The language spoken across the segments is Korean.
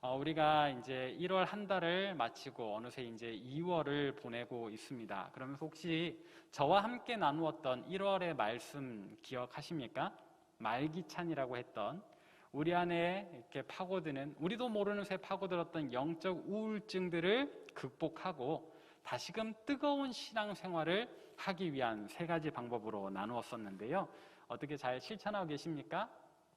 우리가 이제 1월 한 달을 마치고 어느새 이제 2월을 보내고 있습니다. 그러면서 혹시 저와 함께 나누었던 1월의 말씀 기억하십니까? 말기찬이라고 했던 우리 안에 이렇게 파고드는, 우리도 모르는 새 파고들었던 영적 우울증들을 극복하고 다시금 뜨거운 신앙생활을 하기 위한 3가지 방법으로 나누었었는데요. 어떻게 잘 실천하고 계십니까?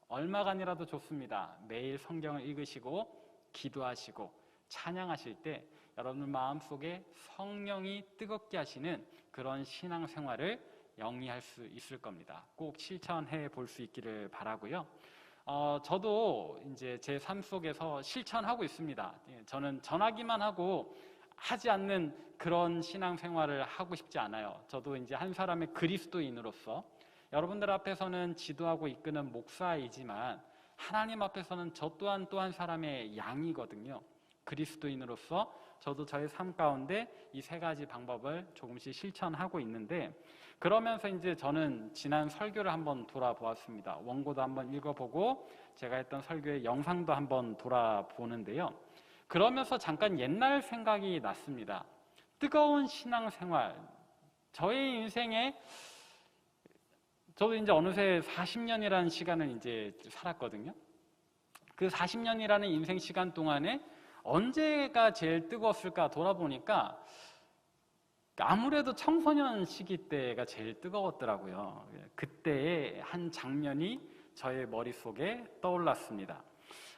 얼마간이라도 좋습니다. 매일 성경을 읽으시고 기도하시고 찬양하실 때 여러분 마음속에 성령이 뜨겁게 하시는 그런 신앙생활을 영위할 수 있을 겁니다. 꼭 실천해 볼 수 있기를 바라고요. 저도 이제 제 삶 속에서 실천하고 있습니다. 저는 전하기만 하고 하지 않는 그런 신앙생활을 하고 싶지 않아요. 저도 이제 한 사람의 그리스도인으로서 여러분들 앞에서는 지도하고 이끄는 목사이지만 하나님 앞에서는 저 또한 또 한 사람의 양이거든요. 그리스도인으로서 저도 저의 삶 가운데 이 3가지 방법을 조금씩 실천하고 있는데, 그러면서 이제 저는 지난 설교를 한번 돌아보았습니다. 원고도 한번 읽어보고 제가 했던 설교의 영상도 한번 돌아보는데요. 그러면서 잠깐 옛날 생각이 났습니다. 뜨거운 신앙생활, 저의 인생에 저도 이제 어느새 40년이라는 시간을 이제 살았거든요. 그 40년이라는 인생 시간 동안에 언제가 제일 뜨거웠을까 돌아보니까 아무래도 청소년 시기 때가 제일 뜨거웠더라고요. 그때의 한 장면이 저의 머릿속에 떠올랐습니다.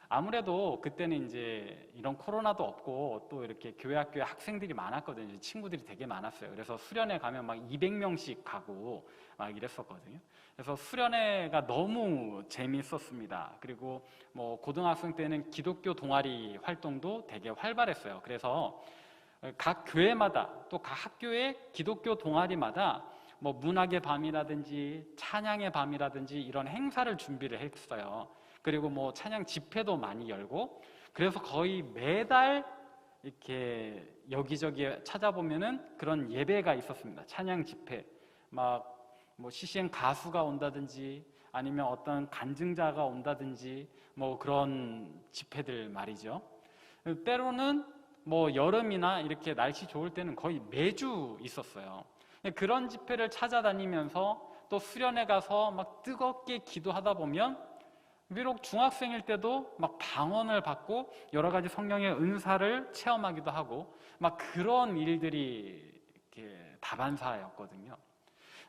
아무래도 그때는 이제 이런 코로나도 없고 또 이렇게 교회 학교에 학생들이 많았거든요. 친구들이 되게 많았어요. 그래서 수련회 가면 막 200명씩 가고 막 이랬었거든요. 그래서 수련회가 너무 재미있었습니다. 그리고 뭐 고등학생 때는 기독교 동아리 활동도 되게 활발했어요. 그래서 각 교회마다 또 각 학교의 기독교 동아리마다 뭐 문학의 밤이라든지 찬양의 밤이라든지 이런 행사를 준비를 했어요. 그리고 뭐 찬양 집회도 많이 열고, 그래서 거의 매달 이렇게 여기저기 찾아보면은 그런 예배가 있었습니다. 찬양 집회, 막 뭐 CCM 가수가 온다든지 아니면 어떤 간증자가 온다든지 뭐 그런 집회들 말이죠. 때로는 뭐 여름이나 이렇게 날씨 좋을 때는 거의 매주 있었어요. 그런 집회를 찾아다니면서 또 수련회 가서 막 뜨겁게 기도하다 보면 비록 중학생일 때도 막 방언을 받고 여러 가지 성령의 은사를 체험하기도 하고 막 그런 일들이 이렇게 다반사였거든요.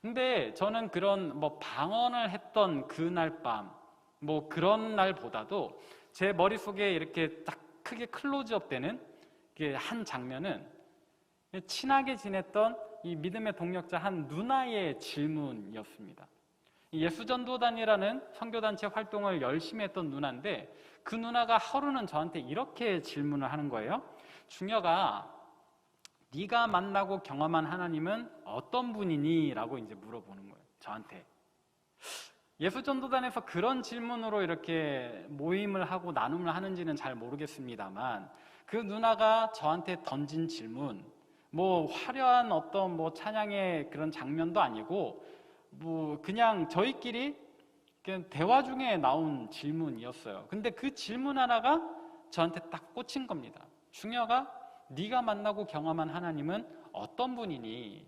근데 저는 그런 뭐 방언을 했던 그날 밤, 뭐 그런 날보다도 제 머릿속에 이렇게 딱 크게 클로즈업 되는 한 장면은 친하게 지냈던 이 믿음의 동력자 한 누나의 질문이었습니다. 예수전도단이라는 선교단체 활동을 열심히 했던 누나인데 그 누나가 하루는 저한테 이렇게 질문을 하는 거예요. 중혁아, 네가 만나고 경험한 하나님은 어떤 분이니? 라고 이제 물어보는 거예요, 저한테. 예수전도단에서 그런 질문으로 이렇게 모임을 하고 나눔을 하는지는 잘 모르겠습니다만 그 누나가 저한테 던진 질문, 뭐 화려한 어떤 뭐 찬양의 그런 장면도 아니고 뭐 그냥 저희끼리 그냥 대화 중에 나온 질문이었어요. 근데 그 질문 하나가 저한테 딱 꽂힌 겁니다. 중혁아, 네가 만나고 경험한 하나님은 어떤 분이니?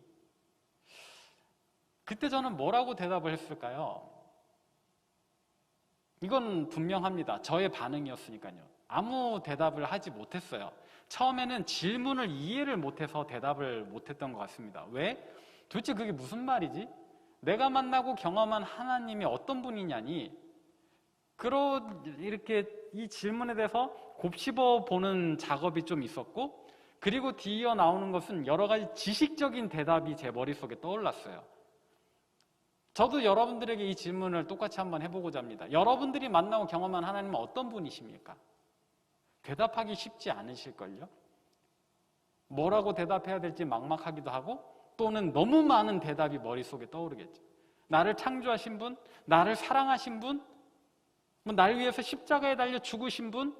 그때 저는 뭐라고 대답을 했을까요? 이건 분명합니다. 저의 반응이었으니까요. 아무 대답을 하지 못했어요. 처음에는 질문을 이해를 못해서 대답을 못했던 것 같습니다. 왜? 도대체 그게 무슨 말이지? 내가 만나고 경험한 하나님이 어떤 분이냐니? 이렇게 이 질문에 대해서 곱씹어 보는 작업이 좀 있었고, 그리고 뒤이어 나오는 것은 여러 가지 지식적인 대답이 제 머릿속에 떠올랐어요. 저도 여러분들에게 이 질문을 똑같이 한번 해보고자 합니다. 여러분들이 만나고 경험한 하나님은 어떤 분이십니까? 대답하기 쉽지 않으실걸요? 뭐라고 대답해야 될지 막막하기도 하고 또는 너무 많은 대답이 머릿속에 떠오르겠죠. 나를 창조하신 분, 나를 사랑하신 분, 뭐 나를 위해서 십자가에 달려 죽으신 분,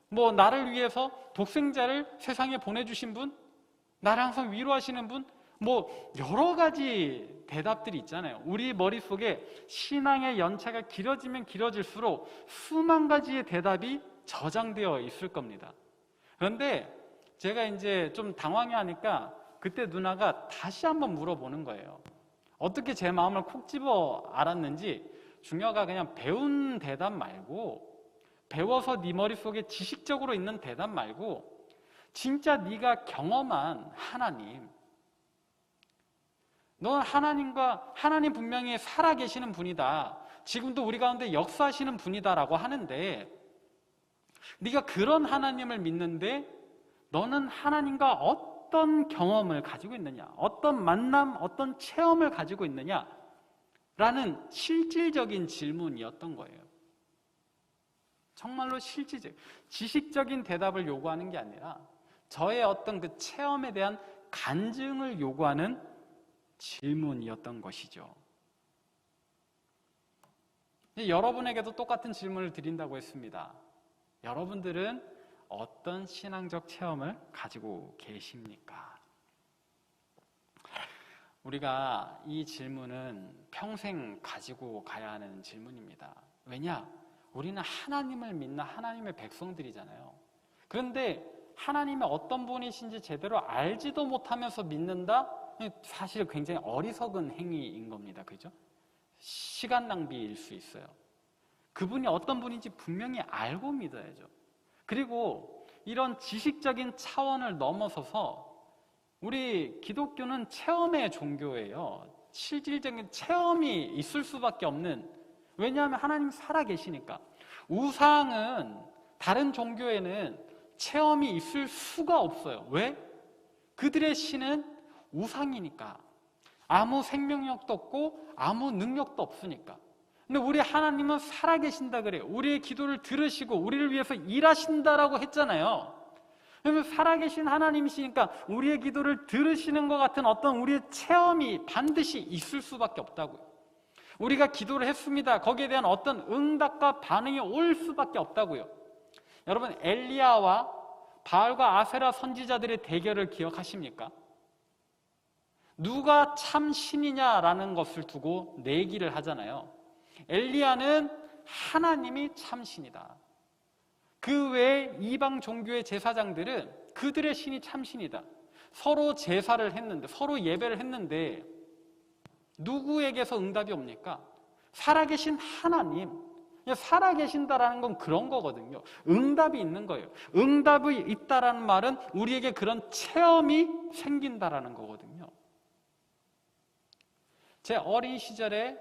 뭐 나를 위해서 독생자를 세상에 보내주신 분, 나를 항상 위로하시는 분, 뭐 여러 가지 대답들이 있잖아요. 우리 머릿속에 신앙의 연차가 길어지면 길어질수록 수만 가지의 대답이 저장되어 있을 겁니다. 그런데 제가 이제 좀 당황해 하니까 그때 누나가 다시 한번 물어보는 거예요. 어떻게 제 마음을 콕 집어 알았는지, 중요가 그냥 배운 대답 말고, 배워서 네 머릿속에 지식적으로 있는 대답 말고, 진짜 네가 경험한 하나님, 넌 하나님 분명히 살아계시는 분이다, 지금도 우리 가운데 역사하시는 분이다라고 하는데, 네가 그런 하나님을 믿는데 너는 하나님과 어떤 경험을 가지고 있느냐, 어떤 만남, 어떤 체험을 가지고 있느냐 라는 실질적인 질문이었던 거예요. 정말로 실질적, 지식적인 대답을 요구하는 게 아니라 저의 어떤 그 체험에 대한 간증을 요구하는 질문이었던 것이죠. 여러분에게도 똑같은 질문을 드린다고 했습니다. 여러분들은 어떤 신앙적 체험을 가지고 계십니까? 우리가 이 질문은 평생 가지고 가야 하는 질문입니다. 왜냐? 우리는 하나님을 믿는 하나님의 백성들이잖아요. 그런데 하나님의 어떤 분이신지 제대로 알지도 못하면서 믿는다? 사실 굉장히 어리석은 행위인 겁니다. 그죠? 시간 낭비일 수 있어요. 그분이 어떤 분인지 분명히 알고 믿어야죠. 그리고 이런 지식적인 차원을 넘어서서 우리 기독교는 체험의 종교예요. 실질적인 체험이 있을 수밖에 없는, 왜냐하면 하나님 살아계시니까. 우상은, 다른 종교에는 체험이 있을 수가 없어요. 왜? 그들의 신은 우상이니까. 아무 생명력도 없고 아무 능력도 없으니까. 근데 우리 하나님은 살아계신다 그래요. 우리의 기도를 들으시고 우리를 위해서 일하신다라고 했잖아요. 그러면 살아계신 하나님이시니까 우리의 기도를 들으시는 것 같은 어떤 우리의 체험이 반드시 있을 수밖에 없다고요. 우리가 기도를 했습니다. 거기에 대한 어떤 응답과 반응이 올 수밖에 없다고요. 여러분, 엘리야와 바알과 아세라 선지자들의 대결을 기억하십니까? 누가 참 신이냐라는 것을 두고 내기를 하잖아요. 엘리야는 하나님이 참 신이다. 그 외에 이방 종교의 제사장들은 그들의 신이 참 신이다. 서로 제사를 했는데, 서로 예배를 했는데 누구에게서 응답이 옵니까? 살아계신 하나님. 살아계신다라는 건 그런 거거든요. 응답이 있는 거예요. 응답이 있다라는 말은 우리에게 그런 체험이 생긴다라는 거거든요. 제 어린 시절에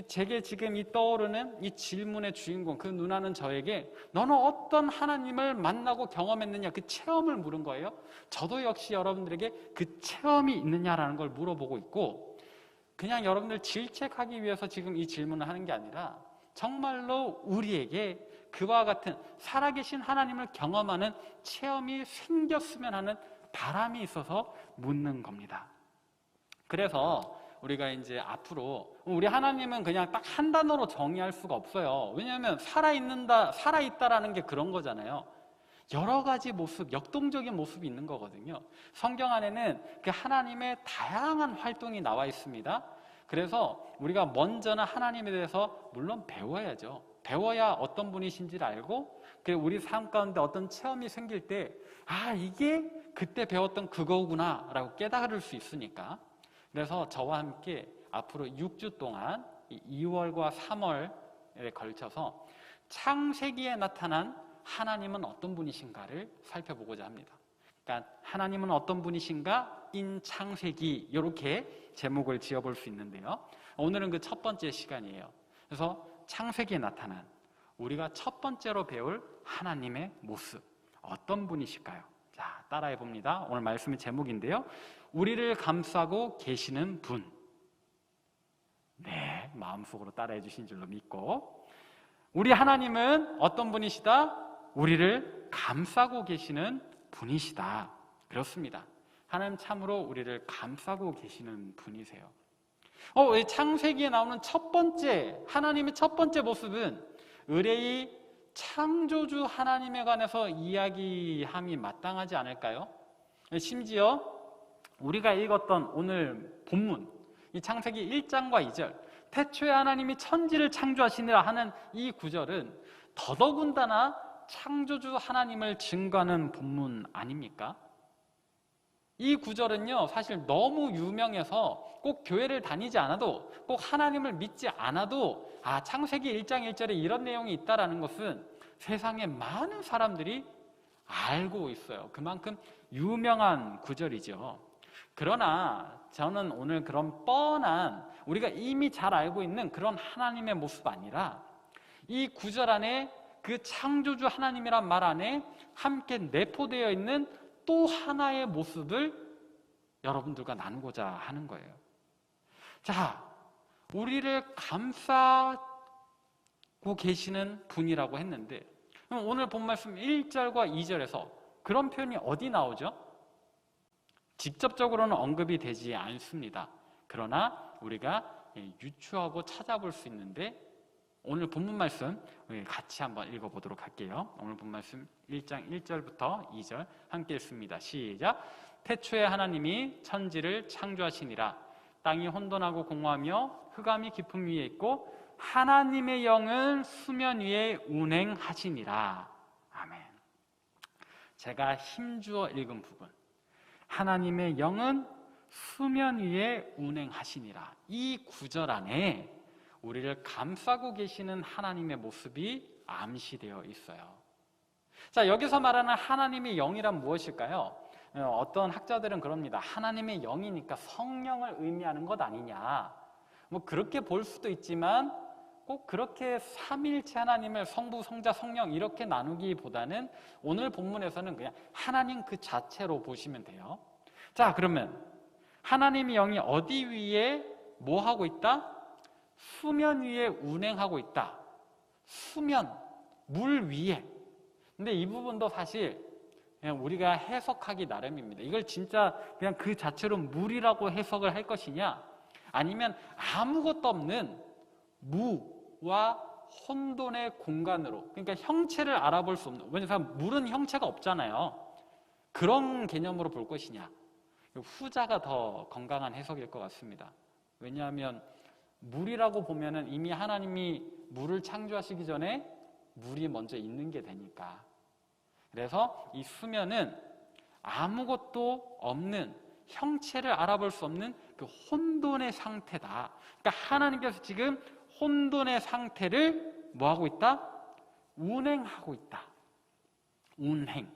제게 지금 이 떠오르는 이 질문의 주인공, 그 누나는 저에게 너는 어떤 하나님을 만나고 경험했느냐, 그 체험을 물은 거예요. 저도 역시 여러분들에게 그 체험이 있느냐라는 걸 물어보고 있고, 그냥 여러분들 질책하기 위해서 지금 이 질문을 하는 게 아니라 정말로 우리에게 그와 같은 살아계신 하나님을 경험하는 체험이 생겼으면 하는 바람이 있어서 묻는 겁니다. 그래서 우리가 이제 앞으로 우리 하나님은 그냥 딱 한 단어로 정의할 수가 없어요. 왜냐하면 살아있다라는 게 그런 거잖아요. 여러 가지 모습, 역동적인 모습이 있는 거거든요. 성경 안에는 그 하나님의 다양한 활동이 나와 있습니다. 그래서 우리가 먼저는 하나님에 대해서 물론 배워야죠. 배워야 어떤 분이신지를 알고, 우리 삶 가운데 어떤 체험이 생길 때 이게 그때 배웠던 그거구나 라고 깨달을 수 있으니까. 그래서 저와 함께 앞으로 6주 동안 2월과 3월에 걸쳐서 창세기에 나타난 하나님은 어떤 분이신가를 살펴보고자 합니다. 그러니까 하나님은 어떤 분이신가? 인 창세기, 이렇게 제목을 지어볼 수 있는데요. 오늘은 그 첫 번째 시간이에요. 그래서 창세기에 나타난 우리가 첫 번째로 배울 하나님의 모습, 어떤 분이실까요? 자, 따라해 봅니다. 오늘 말씀의 제목인데요. 우리를 감싸고 계시는 분. 네, 마음속으로 따라해 주신 줄로 믿고, 우리 하나님은 어떤 분이시다? 우리를 감싸고 계시는 분이시다. 그렇습니다. 하나님 참으로 우리를 감싸고 계시는 분이세요. 창세기에 나오는 첫 번째, 하나님의 첫 번째 모습은 의뢰의 창조주 하나님에 관해서 이야기함이 마땅하지 않을까요? 심지어 우리가 읽었던 오늘 본문, 이 창세기 1장과 2절, 태초에 하나님이 천지를 창조하시니라 하는 이 구절은 더더군다나 창조주 하나님을 증거하는 본문 아닙니까? 이 구절은요, 사실 너무 유명해서 꼭 교회를 다니지 않아도, 꼭 하나님을 믿지 않아도, 창세기 1장 1절에 이런 내용이 있다라는 것은 세상에 많은 사람들이 알고 있어요. 그만큼 유명한 구절이죠. 그러나 저는 오늘 그런 뻔한, 우리가 이미 잘 알고 있는 그런 하나님의 모습 아니라 이 구절 안에 그 창조주 하나님이란 말 안에 함께 내포되어 있는 또 하나의 모습을 여러분들과 나누고자 하는 거예요. 자, 우리를 감싸고 계시는 분이라고 했는데, 그럼 오늘 본 말씀 1절과 2절에서 그런 표현이 어디 나오죠? 직접적으로는 언급이 되지 않습니다. 그러나 우리가 유추하고 찾아볼 수 있는데, 오늘 본문 말씀 같이 한번 읽어보도록 할게요. 오늘 본문 말씀 1장 1절부터 2절 함께 읽습니다. 시작. 태초에 하나님이 천지를 창조하시니라. 땅이 혼돈하고 공허하며 흑암이 깊음 위에 있고 하나님의 영은 수면 위에 운행하시니라. 아멘. 제가 힘주어 읽은 부분, 하나님의 영은 수면 위에 운행하시니라. 이 구절 안에 우리를 감싸고 계시는 하나님의 모습이 암시되어 있어요. 자, 여기서 말하는 하나님의 영이란 무엇일까요? 어떤 학자들은 그럽니다. 하나님의 영이니까 성령을 의미하는 것 아니냐. 뭐 그렇게 볼 수도 있지만 꼭 그렇게 삼일체 하나님을 성부, 성자, 성령 이렇게 나누기보다는 오늘 본문에서는 그냥 하나님 그 자체로 보시면 돼요. 자, 그러면 하나님의 영이 어디 위에 뭐 하고 있다? 수면 위에 운행하고 있다. 수면, 물 위에. 근데 이 부분도 사실 그냥 우리가 해석하기 나름입니다. 이걸 진짜 그냥 그 자체로 물이라고 해석을 할 것이냐, 아니면 아무것도 없는 무와 혼돈의 공간으로, 그러니까 형체를 알아볼 수 없는, 왜냐하면 물은 형체가 없잖아요. 그런 개념으로 볼 것이냐, 후자가 더 건강한 해석일 것 같습니다. 왜냐하면 물이라고 보면은 이미 하나님이 물을 창조하시기 전에 물이 먼저 있는 게 되니까. 그래서 이 수면은 아무것도 없는, 형체를 알아볼 수 없는 그 혼돈의 상태다. 그러니까 하나님께서 지금 혼돈의 상태를 뭐하고 있다? 운행하고 있다. 운행.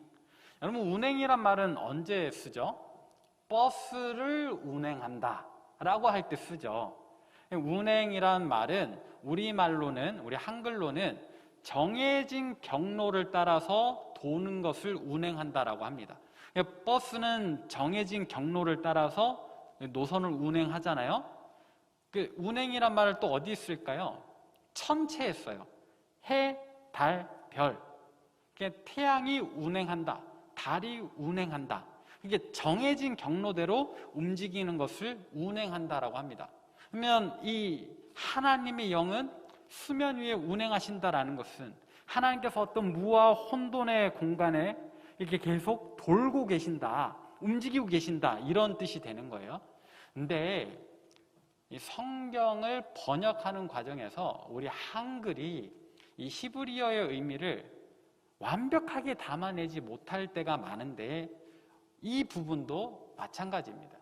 여러분, 운행이란 말은 언제 쓰죠? 버스를 운행한다 라고 할 때 쓰죠. 운행이란 말은 우리말로는, 우리 한글로는 정해진 경로를 따라서 도는 것을 운행한다라고 합니다. 버스는 정해진 경로를 따라서 노선을 운행하잖아요. 그 운행이란 말을 또 어디 쓸까요? 천체에 써요. 해, 달, 별. 태양이 운행한다, 달이 운행한다. 이게 정해진 경로대로 움직이는 것을 운행한다라고 합니다. 그러면 이 하나님의 영은 수면 위에 운행하신다라는 것은 하나님께서 어떤 무와 혼돈의 공간에 이렇게 계속 돌고 계신다, 움직이고 계신다, 이런 뜻이 되는 거예요. 근데 이 성경을 번역하는 과정에서 우리 한글이 이 히브리어의 의미를 완벽하게 담아내지 못할 때가 많은데, 이 부분도 마찬가지입니다.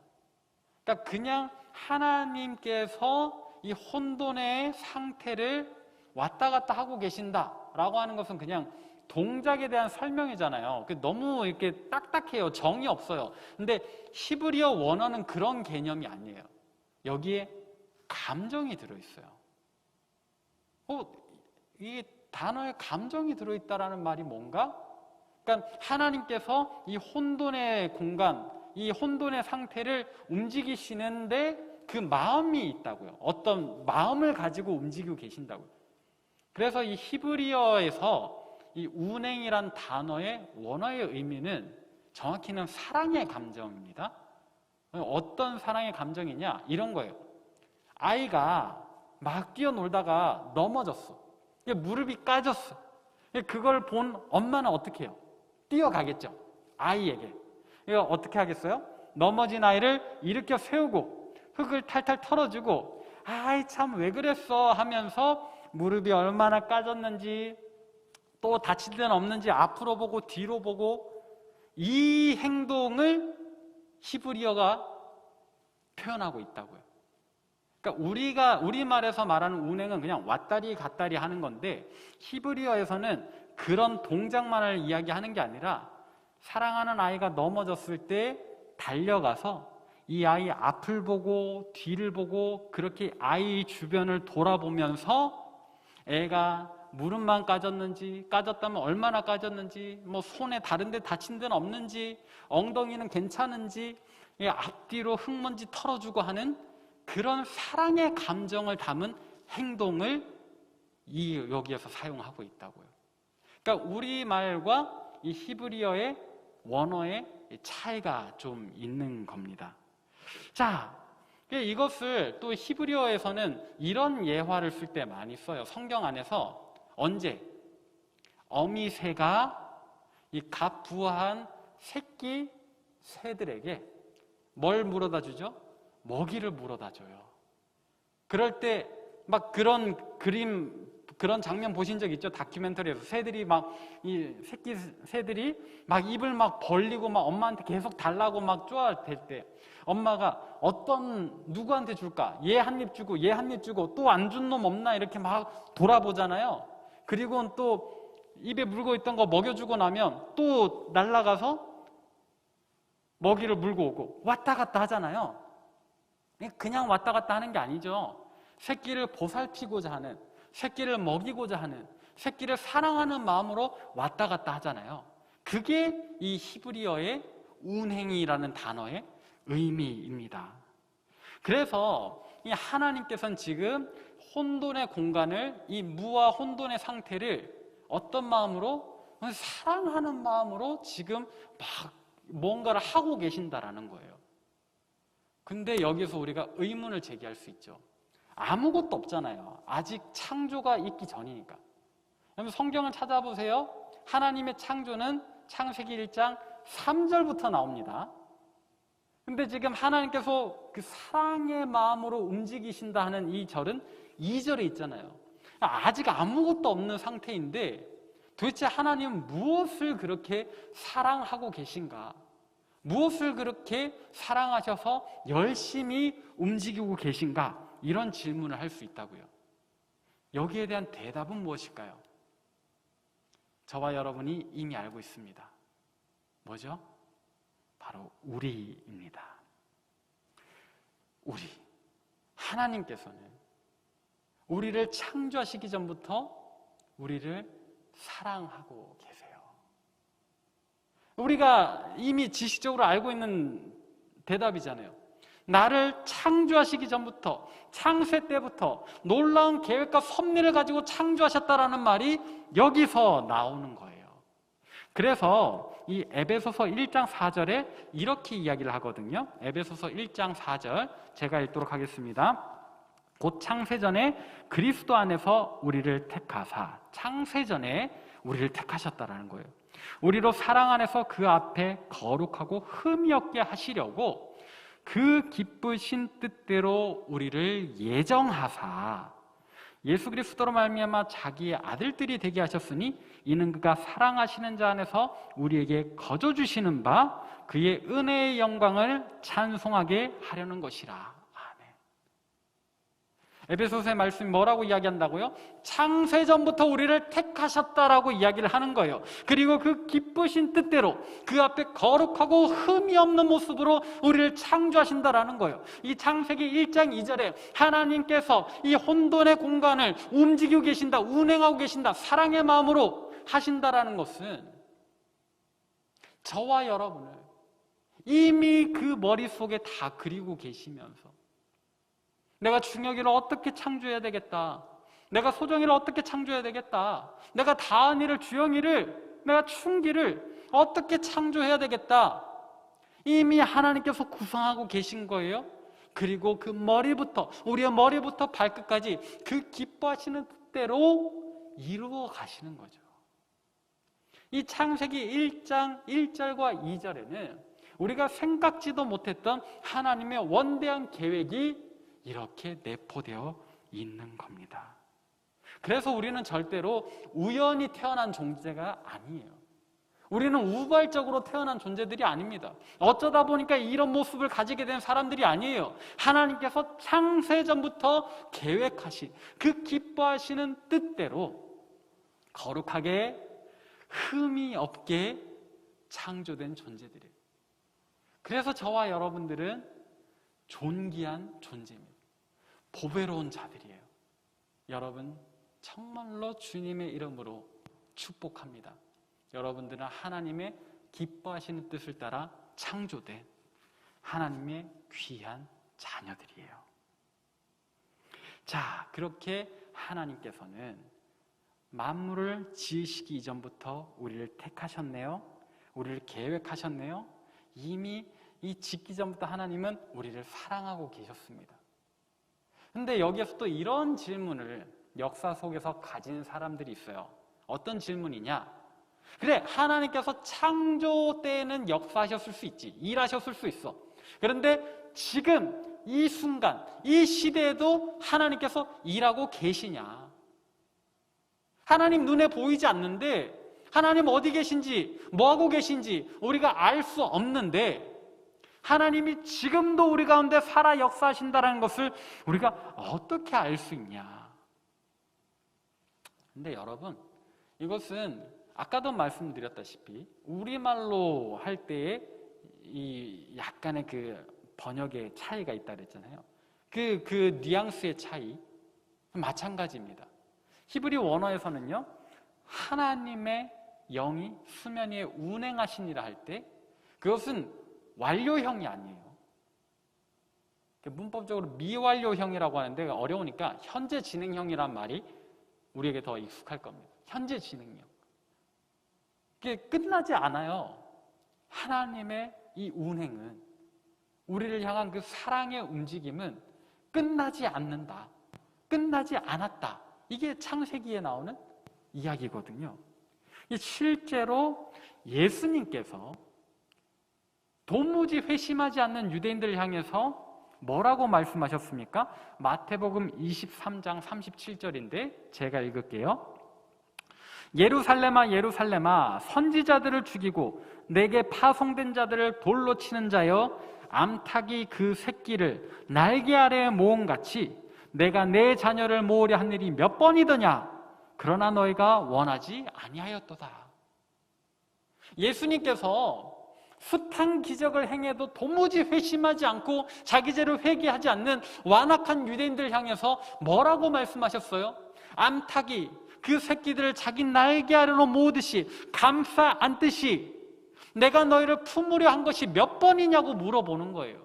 그러니까 그냥 하나님께서 이 혼돈의 상태를 왔다 갔다 하고 계신다라고 하는 것은 그냥 동작에 대한 설명이잖아요. 너무 이렇게 딱딱해요. 정이 없어요. 근데 히브리어 원어는 그런 개념이 아니에요. 여기에 감정이 들어있어요. 이 단어에 감정이 들어있다라는 말이 뭔가? 그러니까 하나님께서 이 혼돈의 공간, 이 혼돈의 상태를 움직이시는데 그 마음이 있다고요. 어떤 마음을 가지고 움직이고 계신다고요. 그래서 이 히브리어에서 이 운행이란 단어의 원어의 의미는 정확히는 사랑의 감정입니다. 어떤 사랑의 감정이냐? 이런 거예요. 아이가 막 뛰어놀다가 넘어졌어. 무릎이 까졌어. 그걸 본 엄마는 어떻게 해요? 뛰어가겠죠. 아이에게. 이거 어떻게 하겠어요? 넘어진 아이를 일으켜 세우고 흙을 탈탈 털어주고, 아이 참 왜 그랬어 하면서 무릎이 얼마나 까졌는지 또 다친 데는 없는지 앞으로 보고 뒤로 보고 이 행동을 히브리어가 표현하고 있다고요. 그러니까 우리말에서 말하는 운행은 그냥 왔다리 갔다리 하는 건데 히브리어에서는 그런 동작만을 이야기하는 게 아니라 사랑하는 아이가 넘어졌을 때 달려가서 이 아이 앞을 보고 뒤를 보고 그렇게 아이 주변을 돌아보면서 애가 무릎만 까졌는지, 까졌다면 얼마나 까졌는지, 뭐 손에 다른 데 다친 데는 없는지, 엉덩이는 괜찮은지, 앞뒤로 흙먼지 털어주고 하는 그런 사랑의 감정을 담은 행동을 여기에서 사용하고 있다고요. 그러니까 우리말과 이 히브리어의 원어의 차이가 좀 있는 겁니다. 자, 이것을 또 히브리어에서는 이런 예화를 쓸 때 많이 써요. 성경 안에서 언제? 어미새가 이 갑부화한 새끼 새들에게 뭘 물어다 주죠? 먹이를 물어다 줘요. 그럴 때 막 그런 장면 보신 적 있죠? 다큐멘터리에서 새들이 이 새끼 새들이 막 입을 막 벌리고 막 엄마한테 계속 달라고 막 쪼아댈 때 엄마가 누구한테 줄까? 얘 한 입 주고 얘 한 입 주고 또 안 준 놈 없나? 이렇게 막 돌아보잖아요. 그리고 또 입에 물고 있던 거 먹여주고 나면 또 날아가서 먹이를 물고 오고 왔다 갔다 하잖아요. 그냥 왔다 갔다 하는 게 아니죠. 새끼를 보살피고자 하는, 새끼를 먹이고자 하는, 새끼를 사랑하는 마음으로 왔다 갔다 하잖아요. 그게 이 히브리어의 운행이라는 단어의 의미입니다. 그래서 이 하나님께서는 지금 혼돈의 공간을, 이 무와 혼돈의 상태를 어떤 마음으로? 사랑하는 마음으로 지금 막 뭔가를 하고 계신다라는 거예요. 근데 여기서 우리가 의문을 제기할 수 있죠. 아무것도 없잖아요. 아직 창조가 있기 전이니까. 그럼 성경을 찾아보세요. 하나님의 창조는 창세기 1장 3절부터 나옵니다. 근데 지금 하나님께서 그 사랑의 마음으로 움직이신다 하는 이 절은 2절에 있잖아요. 아직 아무것도 없는 상태인데 도대체 하나님은 무엇을 그렇게 사랑하고 계신가? 무엇을 그렇게 사랑하셔서 열심히 움직이고 계신가? 이런 질문을 할 수 있다고요. 여기에 대한 대답은 무엇일까요? 저와 여러분이 이미 알고 있습니다. 뭐죠? 바로 우리입니다. 우리. 하나님께서는 우리를 창조하시기 전부터 우리를 사랑하고 계세요. 우리가 이미 지식적으로 알고 있는 대답이잖아요. 나를 창조하시기 전부터, 창세 때부터 놀라운 계획과 섭리를 가지고 창조하셨다라는 말이 여기서 나오는 거예요. 그래서 이 에베소서 1장 4절에 이렇게 이야기를 하거든요. 에베소서 1장 4절 제가 읽도록 하겠습니다. 곧 창세전에 그리스도 안에서 우리를 택하사, 창세전에 우리를 택하셨다라는 거예요. 우리로 사랑 안에서 그 앞에 거룩하고 흠이 없게 하시려고 그 기쁘신 뜻대로 우리를 예정하사 예수 그리스도로 말미암아 자기의 아들들이 되게 하셨으니 이는 그가 사랑하시는 자 안에서 우리에게 거저 주시는 바 그의 은혜의 영광을 찬송하게 하려는 것이라. 에베소서의 말씀이 뭐라고 이야기한다고요? 창세전부터 우리를 택하셨다라고 이야기를 하는 거예요. 그리고 그 기쁘신 뜻대로 그 앞에 거룩하고 흠이 없는 모습으로 우리를 창조하신다라는 거예요. 이 창세기 1장 2절에 하나님께서 이 혼돈의 공간을 움직이고 계신다, 운행하고 계신다, 사랑의 마음으로 하신다라는 것은 저와 여러분을 이미 그 머릿속에 다 그리고 계시면서 내가 준혁이를 어떻게 창조해야 되겠다. 내가 소정이를 어떻게 창조해야 되겠다. 내가 다은이를, 주영이를, 내가 충기를 어떻게 창조해야 되겠다. 이미 하나님께서 구성하고 계신 거예요. 그리고 그 머리부터, 우리의 머리부터 발끝까지 그 기뻐하시는 뜻대로 이루어 가시는 거죠. 이 창세기 1장 1절과 2절에는 우리가 생각지도 못했던 하나님의 원대한 계획이 이렇게 내포되어 있는 겁니다. 그래서 우리는 절대로 우연히 태어난 존재가 아니에요. 우리는 우발적으로 태어난 존재들이 아닙니다. 어쩌다 보니까 이런 모습을 가지게 된 사람들이 아니에요. 하나님께서 창세전부터 계획하신 그 기뻐하시는 뜻대로 거룩하게 흠이 없게 창조된 존재들이에요. 그래서 저와 여러분들은 존귀한 존재입니다. 보배로운 자들이에요. 여러분 정말로 주님의 이름으로 축복합니다. 여러분들은 하나님의 기뻐하시는 뜻을 따라 창조된 하나님의 귀한 자녀들이에요. 자, 그렇게 하나님께서는 만물을 지으시기 이전부터 우리를 택하셨네요. 우리를 계획하셨네요. 이미 이 짓기 전부터 하나님은 우리를 사랑하고 계셨습니다. 근데 여기에서 또 이런 질문을 역사 속에서 가진 사람들이 있어요. 어떤 질문이냐? 그래, 하나님께서 창조 때에는 역사하셨을 수 있지, 일하셨을 수 있어. 그런데 지금 이 순간, 이 시대에도 하나님께서 일하고 계시냐? 하나님 눈에 보이지 않는데 하나님 어디 계신지, 뭐하고 계신지 우리가 알 수 없는데 하나님이 지금도 우리 가운데 살아 역사하신다는 것을 우리가 어떻게 알 수 있냐? 근데 여러분, 이것은 아까도 말씀드렸다시피 우리말로 할 때에 이 약간의 그 번역의 차이가 있다 그랬잖아요. 그 뉘앙스의 차이 마찬가지입니다. 히브리 원어에서는요, 하나님의 영이 수면 위에 운행하시니라 할 때 그것은 완료형이 아니에요. 문법적으로 미완료형이라고 하는데 어려우니까 현재 진행형이란 말이 우리에게 더 익숙할 겁니다. 현재 진행형. 이게 끝나지 않아요. 하나님의 이 운행은, 우리를 향한 그 사랑의 움직임은 끝나지 않는다. 끝나지 않았다. 이게 창세기에 나오는 이야기거든요. 실제로 예수님께서 도무지 회심하지 않는 유대인들을 향해서 뭐라고 말씀하셨습니까? 마태복음 23장 37절인데 제가 읽을게요. 예루살렘아 예루살렘아 선지자들을 죽이고 내게 파송된 자들을 돌로 치는 자여, 암탉이 그 새끼를 날개 아래에 모음같이 내가 내 자녀를 모으려 한 일이 몇 번이더냐? 그러나 너희가 원하지 아니하였도다. 예수님께서 숱한 기적을 행해도 도무지 회심하지 않고 자기 죄를 회개하지 않는 완악한 유대인들을 향해서 뭐라고 말씀하셨어요? 암탉이 그 새끼들을 자기 날개 아래로 모으듯이 감싸 안듯이 내가 너희를 품으려 한 것이 몇 번이냐고 물어보는 거예요.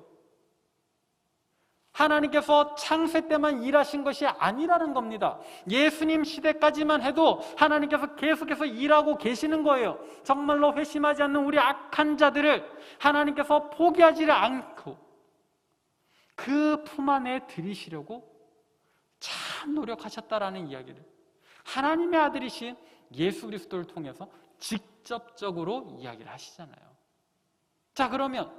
하나님께서 창세 때만 일하신 것이 아니라는 겁니다. 예수님 시대까지만 해도 하나님께서 계속해서 일하고 계시는 거예요. 정말로 회심하지 않는 우리 악한 자들을 하나님께서 포기하지를 않고 그 품 안에 들이시려고 참 노력하셨다라는 이야기를 하나님의 아들이신 예수 그리스도를 통해서 직접적으로 이야기를 하시잖아요. 자, 그러면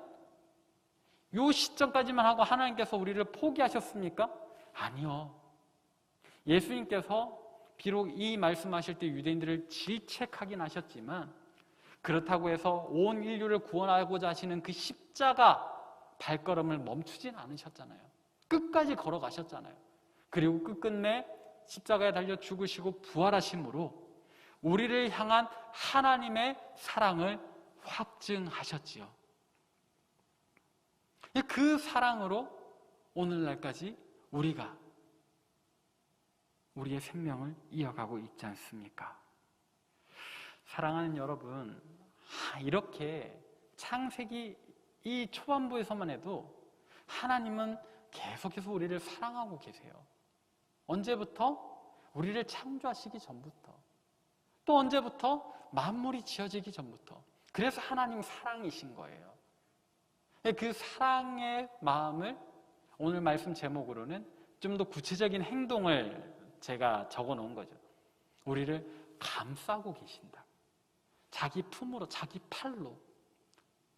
요 시점까지만 하고 하나님께서 우리를 포기하셨습니까? 아니요. 예수님께서 비록 이 말씀하실 때 유대인들을 질책하긴 하셨지만 그렇다고 해서 온 인류를 구원하고자 하시는 그 십자가 발걸음을 멈추진 않으셨잖아요. 끝까지 걸어가셨잖아요. 그리고 끝끝내 십자가에 달려 죽으시고 부활하심으로 우리를 향한 하나님의 사랑을 확증하셨지요. 그 사랑으로 오늘날까지 우리가 우리의 생명을 이어가고 있지 않습니까? 사랑하는 여러분, 이렇게 창세기 이 초반부에서만 해도 하나님은 계속해서 우리를 사랑하고 계세요. 언제부터? 우리를 창조하시기 전부터. 또 언제부터? 만물이 지어지기 전부터. 그래서 하나님 사랑이신 거예요. 그 사랑의 마음을 오늘 말씀 제목으로는 좀 더 구체적인 행동을 제가 적어 놓은 거죠. 우리를 감싸고 계신다. 자기 품으로, 자기 팔로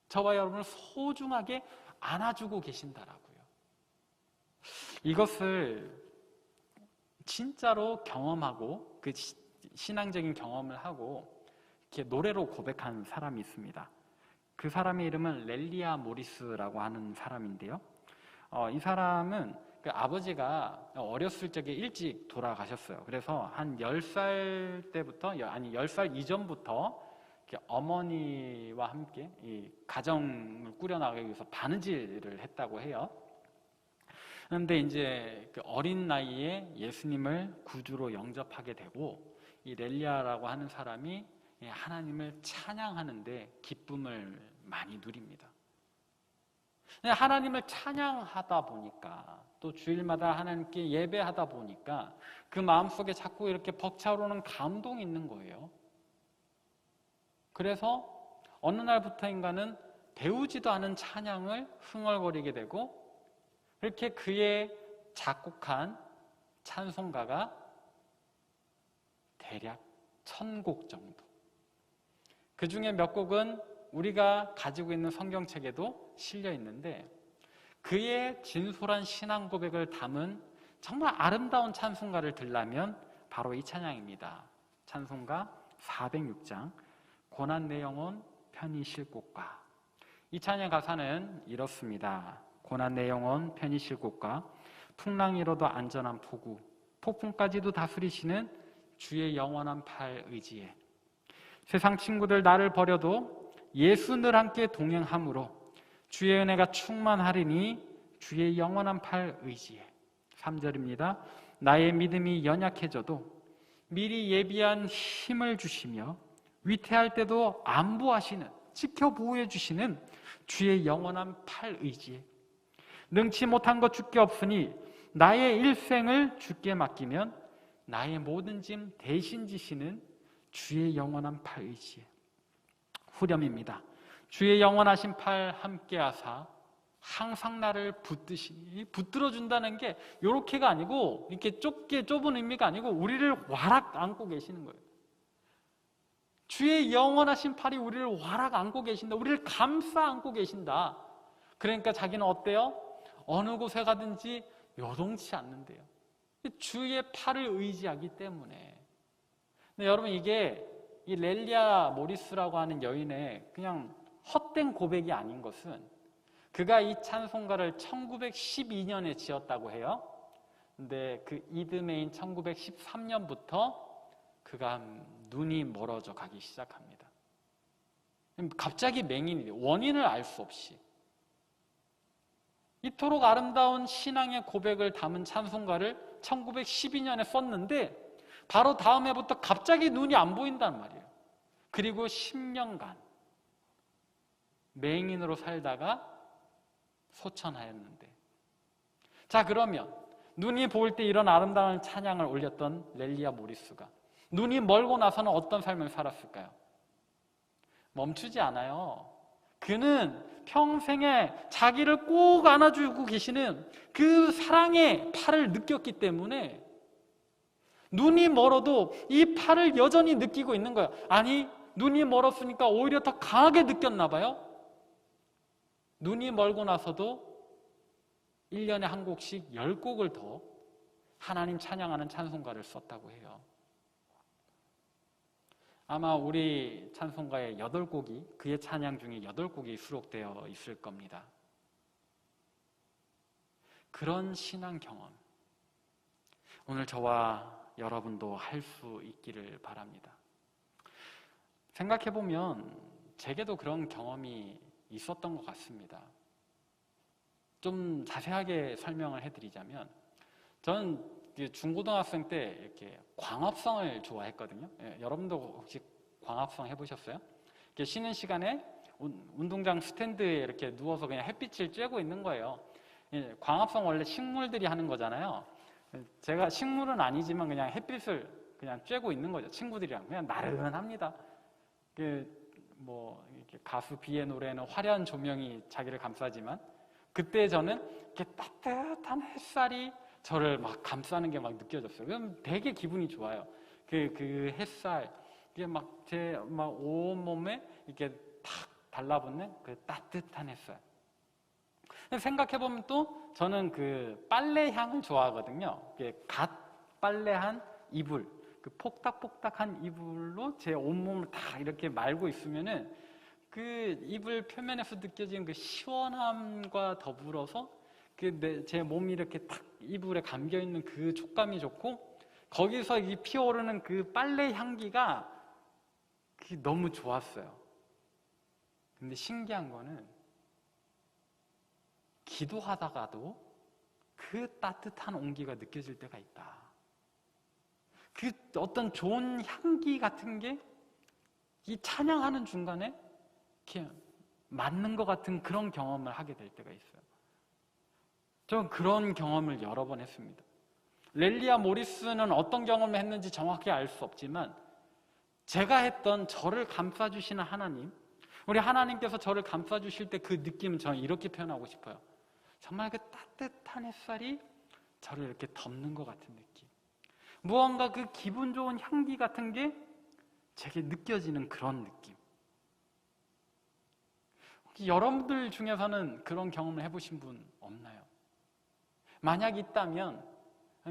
저와 여러분을 소중하게 안아주고 계신다라고요. 이것을 진짜로 경험하고 그 신앙적인 경험을 하고 이렇게 노래로 고백한 사람이 있습니다. 그 사람의 이름은 렐리아 모리스라고 하는 사람인데요. 이 사람은 그 아버지가 어렸을 적에 일찍 돌아가셨어요. 그래서 한 10살 때부터, 아니 10살 이전부터 이렇게 어머니와 함께 이 가정을 꾸려나가기 위해서 바느질을 했다고 해요. 그런데 이제 그 어린 나이에 예수님을 구주로 영접하게 되고, 이 렐리아라고 하는 사람이 하나님을 찬양하는데 기쁨을 많이 누립니다. 하나님을 찬양하다 보니까, 또 주일마다 하나님께 예배하다 보니까 그 마음속에 자꾸 이렇게 벅차오르는 감동이 있는 거예요. 그래서 어느 날부터인가는 배우지도 않은 찬양을 흥얼거리게 되고, 그렇게 그의 작곡한 찬송가가 대략 1000곡 정도. 그 중에 몇 곡은 우리가 가지고 있는 성경책에도 실려 있는데, 그의 진솔한 신앙 고백을 담은 정말 아름다운 찬송가를 들라면 바로 이 찬양입니다. 찬송가 406장 고난 내 영혼 편히 쉴 곳과. 이 찬양 가사는 이렇습니다. 고난 내 영혼 편히 쉴 곳과 풍랑 이로도 안전한 포구, 폭풍까지도 다스리시는 주의 영원한 팔 의지에. 세상 친구들 나를 버려도 예수 늘 함께 동행함으로 주의 은혜가 충만하리니 주의 영원한 팔 의지에. 3절입니다. 나의 믿음이 연약해져도 미리 예비한 힘을 주시며 위태할 때도 안보하시는, 지켜보호해 주시는 주의 영원한 팔 의지에. 능치 못한 것 주께 없으니 나의 일생을 주께 맡기면 나의 모든 짐 대신 지시는 주의 영원한 팔 의지에. 후렴입니다. 주의 영원하신 팔 함께 하사 항상 나를 붙드시니. 붙들어 준다는 게 요렇게가 아니고, 이렇게 좁은 의미가 아니고 우리를 와락 안고 계시는 거예요. 주의 영원하신 팔이 우리를 와락 안고 계신다. 우리를 감싸 안고 계신다. 그러니까 자기는 어때요? 어느 곳에 가든지 요동치 않는데요. 주의 팔을 의지하기 때문에. 근데 여러분, 이게 이 렐리아 모리스라고 하는 여인의 그냥 헛된 고백이 아닌 것은, 그가 이 찬송가를 1912년에 지었다고 해요. 근데 그 이듬해인 1913년부터 그가 눈이 멀어져 가기 시작합니다. 갑자기 맹인이 돼요. 원인을 알 수 없이. 이토록 아름다운 신앙의 고백을 담은 찬송가를 1912년에 썼는데 바로 다음 해부터 갑자기 눈이 안 보인단 말이에요. 그리고 10년간 맹인으로 살다가 소천하였는데, 자, 그러면 눈이 보일 때 이런 아름다운 찬양을 올렸던 렐리아 모리스가 눈이 멀고 나서는 어떤 삶을 살았을까요? 멈추지 않아요. 그는 평생에 자기를 꼭 안아주고 계시는 그 사랑의 팔을 느꼈기 때문에 눈이 멀어도 이 팔을 여전히 느끼고 있는 거예요. 아니, 눈이 멀었으니까 오히려 더 강하게 느꼈나 봐요. 눈이 멀고 나서도 1년에 한 곡씩 10곡을 더 하나님 찬양하는 찬송가를 썼다고 해요. 아마 우리 찬송가의 8곡이, 그의 찬양 중에 8곡이 수록되어 있을 겁니다. 그런 신앙 경험, 오늘 저와 여러분도 할 수 있기를 바랍니다. 생각해보면 제게도 그런 경험이 있었던 것 같습니다. 좀 자세하게 설명을 해드리자면, 저는 중고등학생 때 이렇게 광합성을 좋아했거든요. 여러분도 혹시 광합성 해보셨어요? 이렇게 쉬는 시간에 운동장 스탠드에 이렇게 누워서 그냥 햇빛을 쬐고 있는 거예요. 광합성 원래 식물들이 하는 거잖아요. 제가 식물은 아니지만 그냥 햇빛을 그냥 쬐고 있는 거죠. 친구들이랑 그냥 나른합니다. 이렇게 가수 비의 노래는 화려한 조명이 자기를 감싸지만, 그때 저는 이렇게 따뜻한 햇살이 저를 막 감싸는 게 막 느껴졌어요. 그럼 되게 기분이 좋아요. 그 햇살, 이게 제 온몸에 이렇게 탁 달라붙는 그 따뜻한 햇살. 생각해보면 또 저는 그 빨래 향을 좋아하거든요. 갓 빨래한 이불, 그 폭닥폭닥한 이불로 제 온몸을 다 이렇게 말고 있으면은 그 이불 표면에서 느껴지는 그 시원함과 더불어서 제 몸이 이렇게 탁 이불에 감겨 있는 그 촉감이 좋고, 거기서 이 피어오르는 그 빨래 향기가 너무 좋았어요. 근데 신기한 거는 기도하다가도 그 따뜻한 온기가 느껴질 때가 있다. 그 어떤 좋은 향기 같은 게 이 찬양하는 중간에 이렇게 맞는 것 같은 그런 경험을 하게 될 때가 있어요. 저는 그런 경험을 여러 번 했습니다. 렐리아 모리스는 어떤 경험을 했는지 정확히 알 수 없지만, 제가 했던 저를 감싸주시는 하나님, 우리 하나님께서 저를 감싸주실 때 그 느낌은 저는 이렇게 표현하고 싶어요. 정말 그 따뜻한 햇살이 저를 이렇게 덮는 것 같은 느낌, 무언가 그 기분 좋은 향기 같은 게 제게 느껴지는 그런 느낌. 혹시 여러분들 중에서는 그런 경험을 해보신 분 없나요? 만약 있다면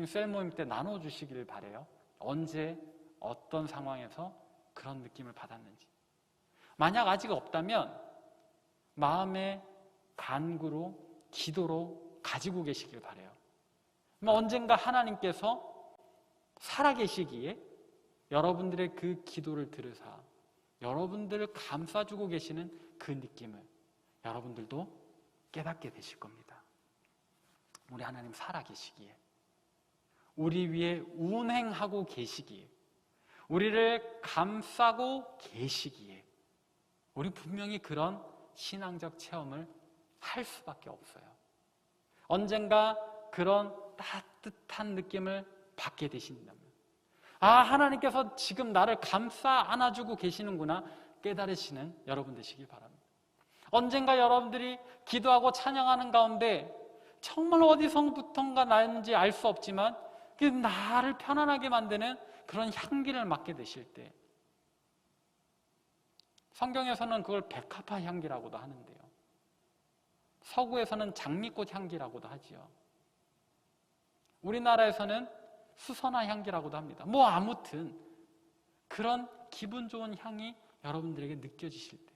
셀 모임 때 나눠주시기를 바라요. 언제 어떤 상황에서 그런 느낌을 받았는지. 만약 아직 없다면 마음의 간구로, 기도로 가지고 계시길 바라요. 언젠가 하나님께서 살아계시기에 여러분들의 그 기도를 들으사 여러분들을 감싸주고 계시는 그 느낌을 여러분들도 깨닫게 되실 겁니다. 우리 하나님 살아계시기에, 우리 위에 운행하고 계시기에, 우리를 감싸고 계시기에 우리 분명히 그런 신앙적 체험을 할 수밖에 없어요. 언젠가 그런 따뜻한 느낌을 받게 되신다면, 하나님께서 지금 나를 감싸 안아주고 계시는구나 깨달으시는 여러분 되시길 바랍니다. 언젠가 여러분들이 기도하고 찬양하는 가운데 정말 어디서부턴가 나는지 알 수 없지만 그 나를 편안하게 만드는 그런 향기를 맡게 되실 때, 성경에서는 그걸 백합화 향기라고도 하는데요, 서구에서는 장미꽃 향기라고도 하지요. 우리나라에서는 수선화 향기라고도 합니다. 아무튼 그런 기분 좋은 향이 여러분들에게 느껴지실 때,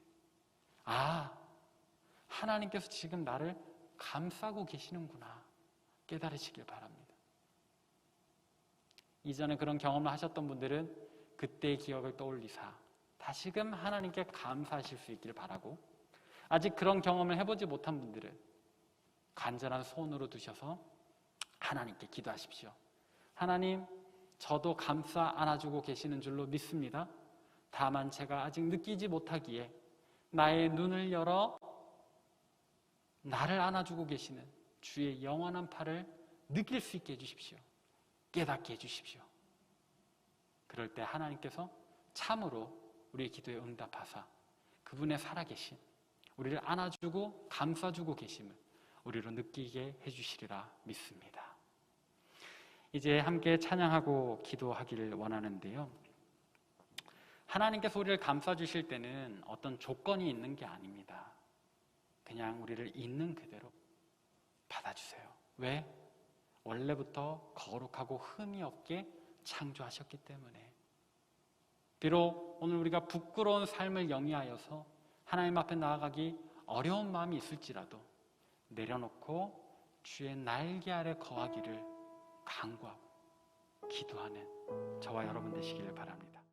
하나님께서 지금 나를 감싸고 계시는구나 깨달으시길 바랍니다. 이전에 그런 경험을 하셨던 분들은 그때의 기억을 떠올리사 다시금 하나님께 감사하실 수 있기를 바라고, 아직 그런 경험을 해보지 못한 분들은 간절한 소원으로 두셔서 하나님께 기도하십시오. 하나님, 저도 감싸 안아주고 계시는 줄로 믿습니다. 다만 제가 아직 느끼지 못하기에 나의 눈을 열어 나를 안아주고 계시는 주의 영원한 팔을 느낄 수 있게 해주십시오. 깨닫게 해주십시오. 그럴 때 하나님께서 참으로 우리의 기도에 응답하사 그분의 살아계신, 우리를 안아주고 감싸주고 계심을 우리로 느끼게 해주시리라 믿습니다. 이제 함께 찬양하고 기도하기를 원하는데요, 하나님께서 우리를 감싸주실 때는 어떤 조건이 있는 게 아닙니다. 그냥 우리를 있는 그대로 받아주세요. 왜? 원래부터 거룩하고 흠이 없게 창조하셨기 때문에. 비록 오늘 우리가 부끄러운 삶을 영위하여서 하나님 앞에 나아가기 어려운 마음이 있을지라도 내려놓고 주의 날개 아래 거하기를 간구하고 기도하는 저와 여러분 되시기를 바랍니다.